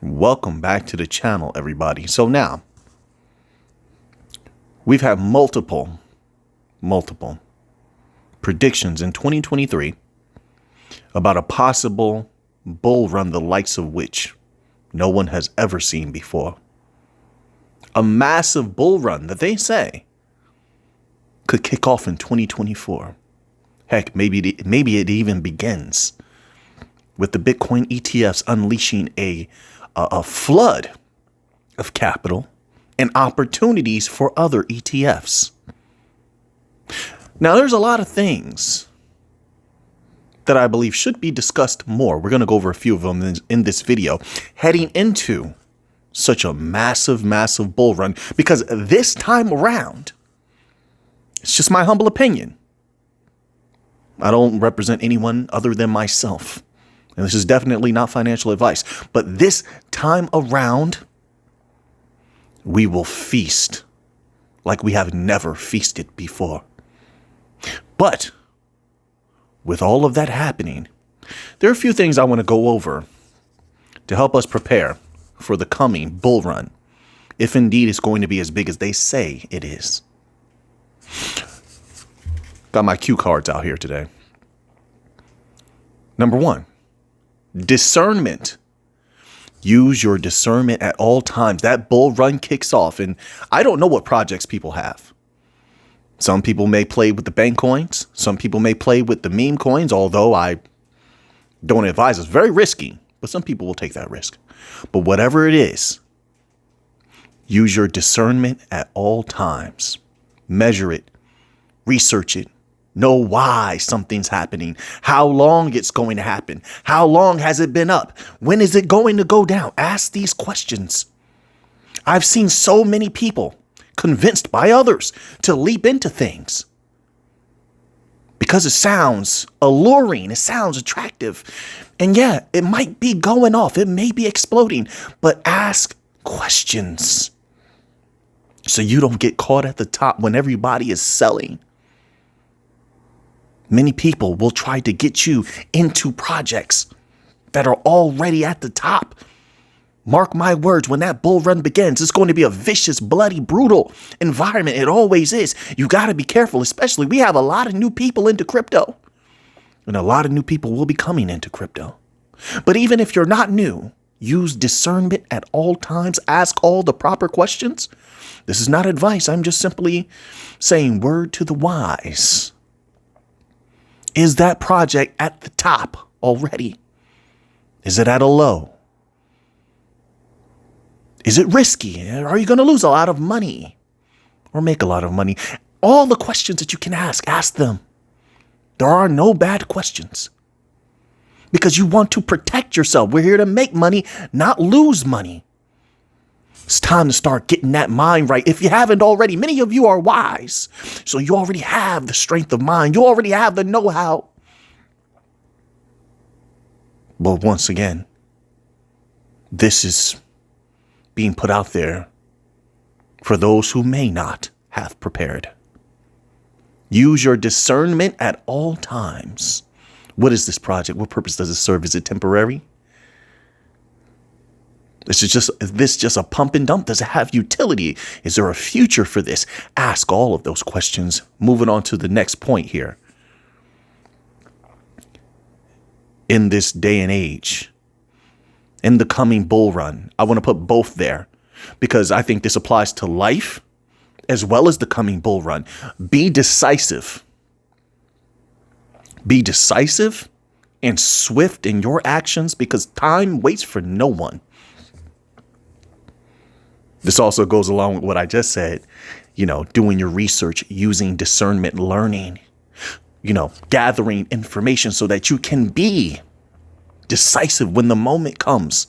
Welcome back to the channel, everybody. So now we've had multiple predictions in 2023 about a possible bull run, the likes of which no one has ever seen before. A massive bull run that they say could kick off in 2024. Heck, maybe it even begins with the Bitcoin ETFs unleashing a flood of capital and opportunities for other ETFs. Now, there's a lot of things that I believe should be discussed more. We're going to go over a few of them in this video, heading into such a massive bull run, because this time around, it's just my humble opinion. I don't represent anyone other than myself. And this is definitely not financial advice. But this time around, we will feast like we have never feasted before. But with all of that happening, there are a few things I want to go over to help us prepare for the coming bull run, if indeed it's going to be as big as they say it is. Got my cue cards out here today. Number one. Discernment. Use your discernment at all times. That bull run kicks off, and I don't know what projects people have. Some people may play with the bank coins. Some people may play with the meme coins, although I don't advise. It's very risky, but some people will take that risk. But whatever it is, use your discernment at all times. Measure it, research it. Know why something's happening, how long it's going to happen, how long has it been up, when is it going to go down? Ask these questions. I've seen so many people convinced by others to leap into things because it sounds alluring, it sounds attractive. And yeah, it might be going off, it may be exploding, but ask questions so you don't get caught at the top when everybody is selling. Many people will try to get you into projects that are already at the top. Mark my words, when that bull run begins, it's going to be a vicious, bloody, brutal environment. It always is. You got to be careful, especially we have a lot of new people into crypto. And a lot of new people will be coming into crypto. But even if you're not new, use discernment at all times. Ask all the proper questions. This is not advice. I'm just simply saying word to the wise. Is that project at the top already? Is it at a low? Is it risky? Are you going to lose a lot of money or make a lot of money? All the questions that you can ask them. There are no bad questions because you want to protect yourself. We're here to make money, not lose money. It's time to start getting that mind right. If you haven't already, many of you are wise. So you already have the strength of mind. You already have the know-how. But once again, this is being put out there for those who may not have prepared. Use your discernment at all times. What is this project? What purpose does it serve? Is it temporary? Is this just a pump and dump? Does it have utility? Is there a future for this? Ask all of those questions. Moving on to the next point here. In this day and age, in the coming bull run, I want to put both there because I think this applies to life as well as the coming bull run. Be decisive. Be decisive and swift in your actions because time waits for no one. This also goes along with what I just said, doing your research, using discernment, learning, gathering information so that you can be decisive when the moment comes.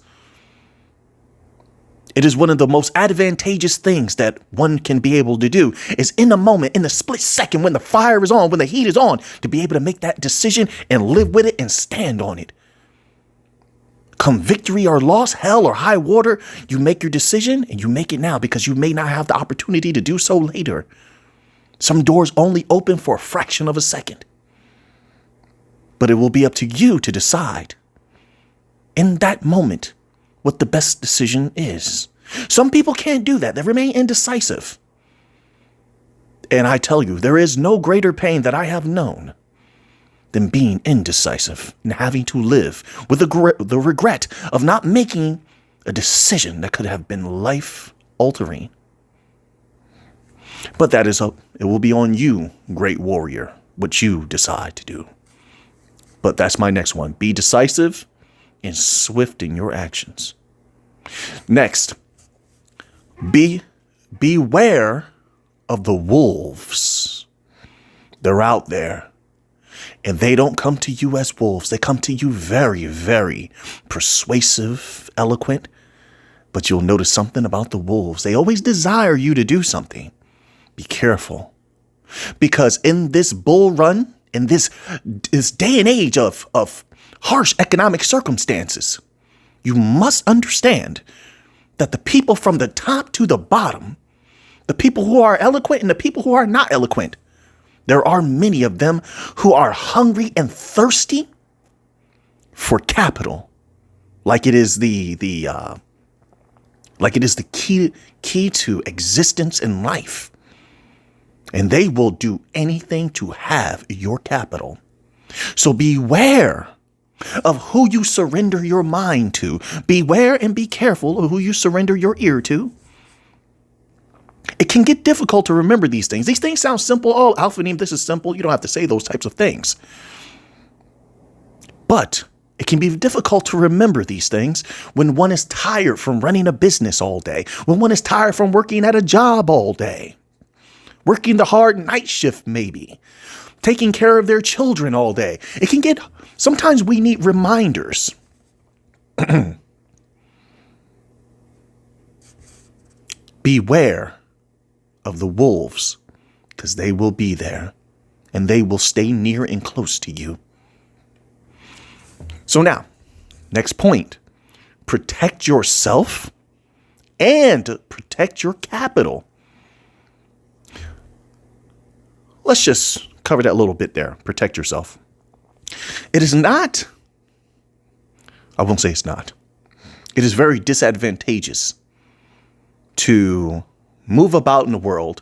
It is one of the most advantageous things that one can be able to do is in the moment, in the split second, when the fire is on, when the heat is on, to be able to make that decision and live with it and stand on it. Come victory or loss, hell or high water, you make your decision and you make it now because you may not have the opportunity to do so later. Some doors only open for a fraction of a second. But it will be up to you to decide in that moment what the best decision is. Some people can't do that. They remain indecisive. And I tell you, there is no greater pain that I have known than being indecisive and having to live with the regret of not making a decision that could have been life altering. But it will be on you, great warrior, what you decide to do. But that's my next one. Be decisive and swift in your actions. Next, beware of the wolves. They're out there. And they don't come to you as wolves. They come to you very, very persuasive, eloquent. But you'll notice something about the wolves. They always desire you to do something. Be careful. Because in this bull run, in this day and age of harsh economic circumstances, you must understand that the people from the top to the bottom, the people who are eloquent and the people who are not eloquent, there are many of them who are hungry and thirsty for capital, like it is the key to existence in life. And they will do anything to have your capital. So beware of who you surrender your mind to. Beware and be careful of who you surrender your ear to. It can get difficult to remember these things. These things sound simple. Oh, Alpha Name, this is simple. You don't have to say those types of things. But it can be difficult to remember these things when one is tired from running a business all day, when one is tired from working at a job all day, working the hard night shift maybe, taking care of their children all day. Sometimes we need reminders. Beware of the wolves, because they will be there and they will stay near and close to you. So now, next point, protect yourself and protect your capital. Let's just cover that little bit there. Protect yourself. It is not, I won't say it's not. It is very disadvantageous to move about in the world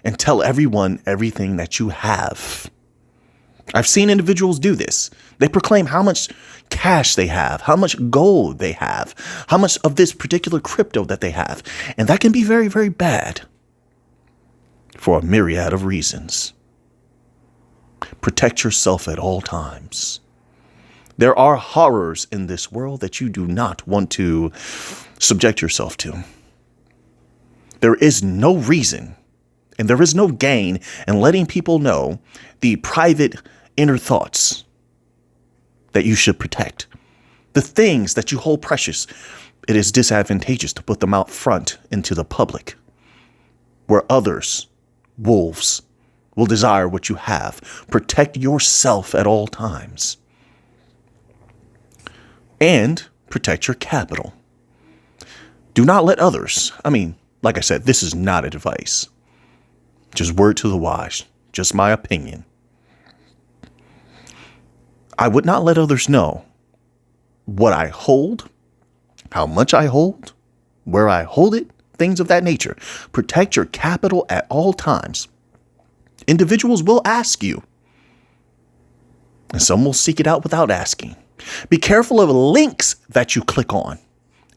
and tell everyone everything that you have. I've seen individuals do this. They proclaim how much cash they have, how much gold they have, how much of this particular crypto that they have. And that can be very, very bad for a myriad of reasons. Protect yourself at all times. There are horrors in this world that you do not want to subject yourself to. There is no reason and there is no gain in letting people know the private inner thoughts that you should protect. The things that you hold precious, it is disadvantageous to put them out front into the public, where others, wolves, will desire what you have. Protect yourself at all times. And protect your capital. Do not let others, like I said, this is not advice. Just word to the wise. Just my opinion. I would not let others know what I hold, how much I hold, where I hold it, things of that nature. Protect your capital at all times. Individuals will ask you, and some will seek it out without asking. Be careful of links that you click on.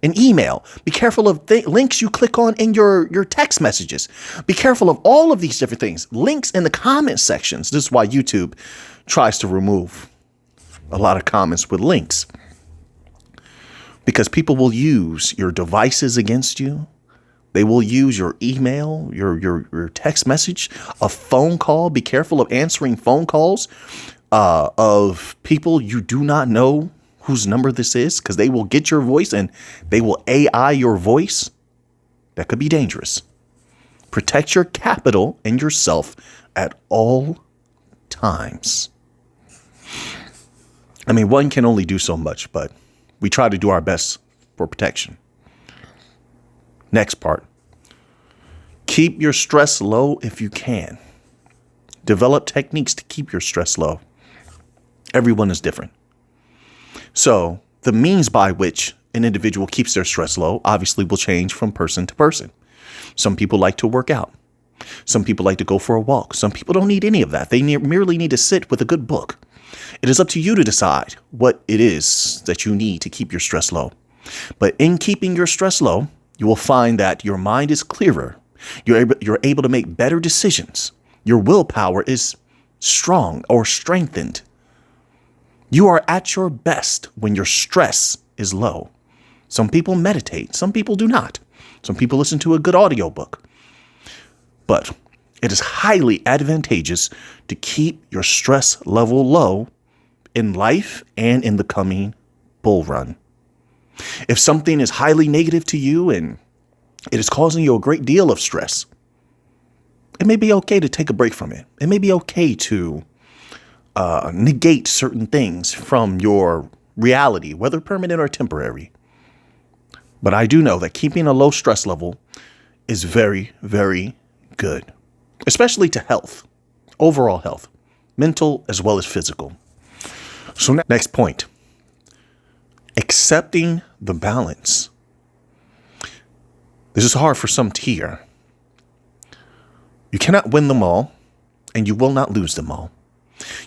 An email. Be careful of links you click on in your text messages. Be careful of all of these different things. Links in the comment sections. This is why YouTube tries to remove a lot of comments with links. Because people will use your devices against you. They will use your email, your text message, a phone call. Be careful of answering phone calls of people you do not know whose number this is, because they will get your voice and they will AI your voice. That could be dangerous. Protect your capital and yourself at all times. One can only do so much, but we try to do our best for protection. Next part. Keep your stress low if you can. Develop techniques to keep your stress low. Everyone is different. So the means by which an individual keeps their stress low obviously will change from person to person. Some people like to work out. Some people like to go for a walk. Some people don't need any of that. They merely need to sit with a good book. It is up to you to decide what it is that you need to keep your stress low. But in keeping your stress low, you will find that your mind is clearer. You're able to make better decisions. Your willpower is strong or strengthened. You are at your best when your stress is low. Some people meditate. Some people do not. Some people listen to a good audiobook. But it is highly advantageous to keep your stress level low in life and in the coming bull run. If something is highly negative to you and it is causing you a great deal of stress, it may be okay to take a break from it. It may be okay to negate certain things from your reality, whether permanent or temporary. But I do know that keeping a low stress level is very, very good, especially to health, overall health, mental as well as physical. So next point, accepting the balance. This is hard for some to hear. You cannot win them all, and you will not lose them all.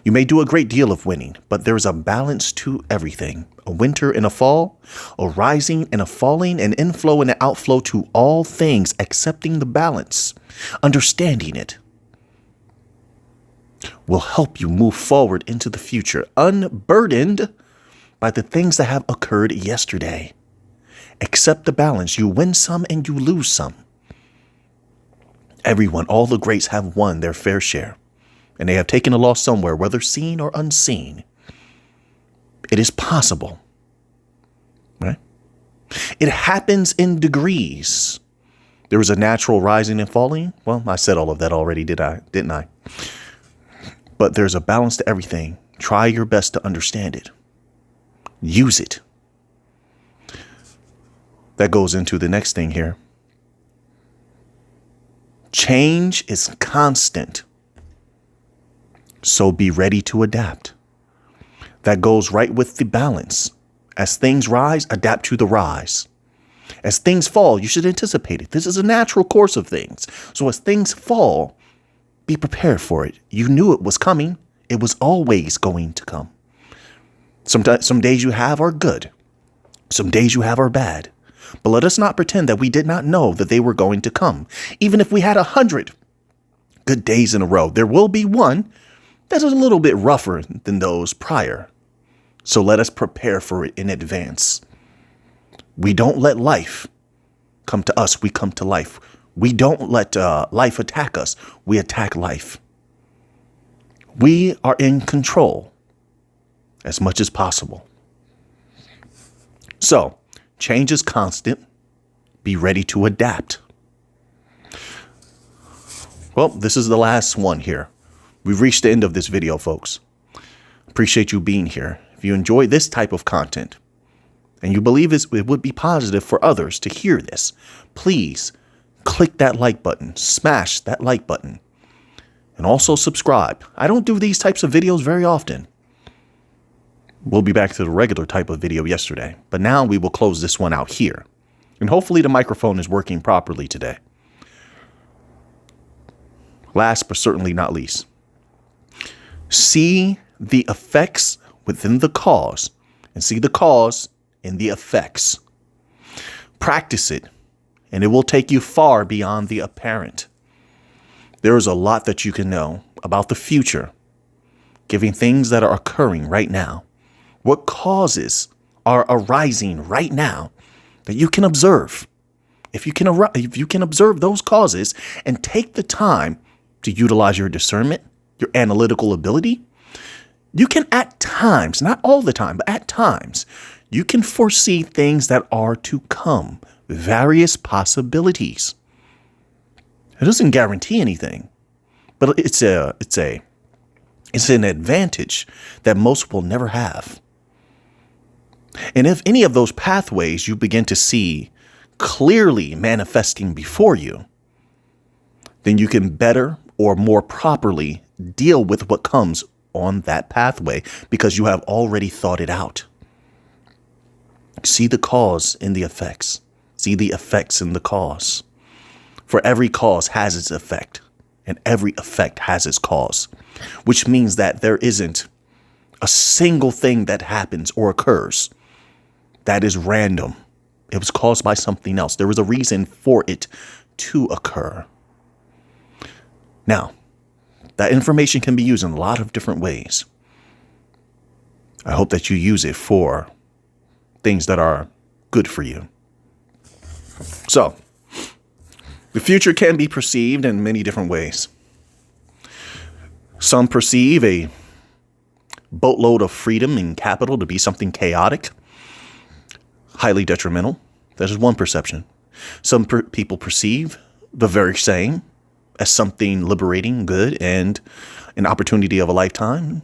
You may do a great deal of winning, but there is a balance to everything. A winter and a fall, a rising and a falling, an inflow and an outflow to all things. Accepting the balance, understanding it, will help you move forward into the future, unburdened by the things that have occurred yesterday. Accept the balance. You win some and you lose some. Everyone, all the greats have won their fair share, and they have taken a loss somewhere, whether seen or unseen. It is possible, right? It happens in degrees. There is a natural rising and falling. Well, I said all of that already, didn't I? But there's a balance to everything. Try your best to understand it. Use it. That goes into the next thing here. Change is constant, so be ready to adapt. That goes right with the balance. As things rise, adapt to the rise. As things fall, you should anticipate it. This is a natural course of things. So as things fall, be prepared for it. You knew it was coming. It was always going to come. Some days you have are good. Some days you have are bad. But let us not pretend that we did not know that they were going to come. Even if we had 100 good days in a row, there will be one that is a little bit rougher than those prior. So let us prepare for it in advance. We don't let life come to us. We come to life. We don't let life attack us. We attack life. We are in control as much as possible. So, change is constant. Be ready to adapt. Well, this is the last one here. We've reached the end of this video, folks. Appreciate you being here. If you enjoy this type of content and you believe it would be positive for others to hear this, please click that like button, smash that like button, and also subscribe. I don't do these types of videos very often. We'll be back to the regular type of video yesterday, but now we will close this one out here. And hopefully the microphone is working properly today. Last but certainly not least, see the effects within the cause and see the cause in the effects. Practice it, and it will take you far beyond the apparent. There is a lot that you can know about the future, giving things that are occurring right now. What causes are arising right now that you can observe. If you can observe those causes and take the time to utilize your discernment, your analytical ability, you can at times, not all the time, but at times, you can foresee things that are to come, various possibilities. It doesn't guarantee anything, but it's an advantage that most will never have. And if any of those pathways you begin to see clearly manifesting before you, then you can better or more properly deal with what comes on that pathway because you have already thought it out. See the cause in the effects. See the effects in the cause. For every cause has its effect, and every effect has its cause, which means that there isn't a single thing that happens or occurs that is random. It was caused by something else. There was a reason for it to occur. Now, that information can be used in a lot of different ways. I hope that you use it for things that are good for you. So, the future can be perceived in many different ways. Some perceive a boatload of freedom and capital to be something chaotic, highly detrimental. That is one perception. Some people perceive the very same as something liberating, good, and an opportunity of a lifetime.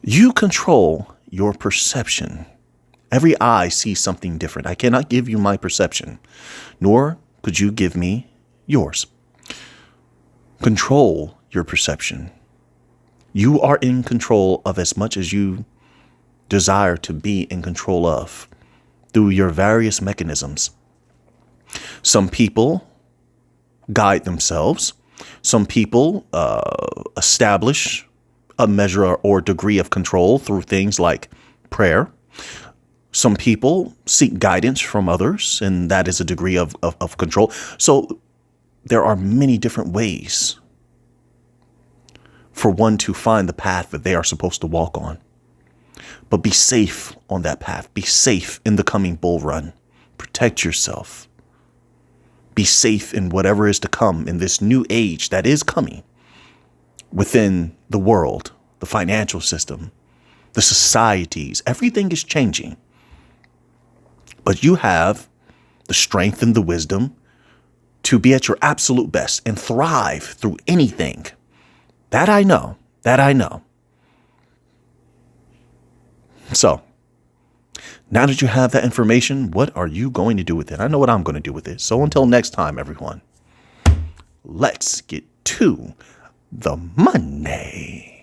You control your perception. Every eye sees something different. I cannot give you my perception, nor could you give me yours. Control your perception. You are in control of as much as you desire to be in control of through your various mechanisms. Some people guide themselves. Some people establish a measure or degree of control through things like prayer. Some people seek guidance from others, and that is a degree of control. So there are many different ways for one to find the path that they are supposed to walk on. But be safe on that path. Be safe in the coming bull run. Protect yourself. Be safe in whatever is to come in this new age that is coming within the world, the financial system, the societies. Everything is changing. But you have the strength and the wisdom to be at your absolute best and thrive through anything. That I know. That I know. So, now that you have that information, what are you going to do with it? I know what I'm going to do with it. So until next time, everyone, let's get to the money.